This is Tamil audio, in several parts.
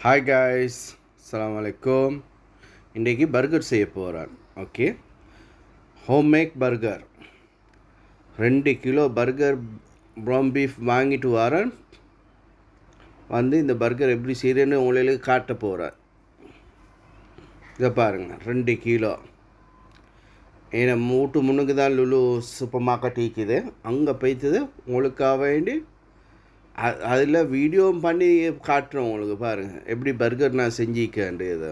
ஹாய் காய்ஸ், அஸ்ஸலாமு அலைக்கும். இன்றைக்கி பர்கர் செய்ய போகிறேன். Okay, homemade burger 2 kilo burger brown beef வாங்கிட்டு வரேன். இந்த பர்கர் எப்படி செய்கிறேன்னு உங்களுக்கு காட்ட போகிறேன். இதை பாருங்கள், 2 கிலோ. ஏன்னா மூட்டு முன்னுக்கு தான் லுலு சூப்பர் மார்க்கெட் இருக்குது, அங்கே போய்த்தது உங்களுக்காக வேண்டி அதில் வீடியோ பண்ணி காட்டுறோம் உங்களுக்கு. பாருங்கள் எப்படி பர்கர் நான் செஞ்சிக்கேன்றது.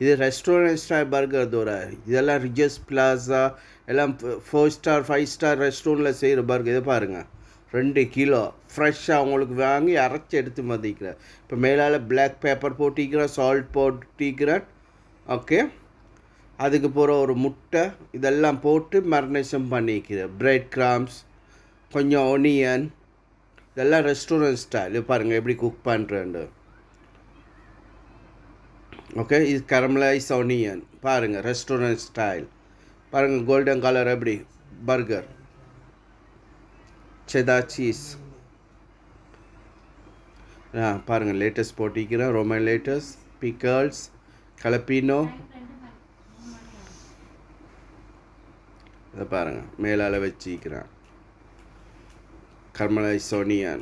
இது ரெஸ்டாரண்ட் ஸ்டைல் பர்கர் தோற. இதெல்லாம் ரிஜஸ் பிளாஸா எல்லாம் 4 ஸ்டார் 5 ஸ்டார் ரெஸ்டாரண்ட்டில் செய்கிற பர்கர். இதை பாருங்கள், 2 கிலோ ஃப்ரெஷ்ஷாக உங்களுக்கு வாங்கி அரைச்சி எடுத்து மதிக்கிறேன். இப்போ மேலால் பிளாக் பேப்பர் போட்டிக்கிறேன், சால்ட் போட்டிக்கிறேன். ஓகே, அதுக்கு போகிற ஒரு முட்டை இதெல்லாம் போட்டு மேரினேஷன் பண்ணிக்கிறேன். பிரெட் கிராம்ஸ், கொஞ்சம் ஒனியன், இதெல்லாம் ரெஸ்டாரண்ட் ஸ்டைல். இது பாருங்கள் எப்படி குக் பண்ணுறேன்னு. ஓகே, இது கரமலைஸ் ஒனியன் பாருங்கள், ரெஸ்டாரண்ட் ஸ்டைல். பாருங்கள் கோல்டன் கலர் எப்படி பர்கர். செதா சீஸ் பாருங்கள், லேட்டஸ்ட் போட்டிக்கிறேன். Romaine lettuce, pickles, jalapeno. இதை பாருங்கள் மேலால் வச்சிக்கிறேன். Caramelised onion.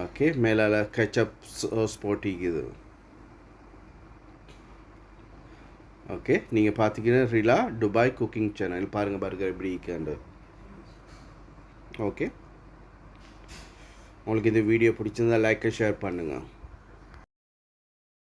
ஓகே, மேலால் கெச்சப் சாஸ் போட்டிக்குது. ஓகே, நீங்கள் பார்த்திங்கன்னா ரிலா துபாய் குக்கிங் சேனல் பாருங்கள் பர்கர் எப்படி இருக்காண்டு. ஓகே, உங்களுக்கு இந்த வீடியோ பிடிச்சிருந்தா லைக்கை ஷேர் பண்ணுங்கள்.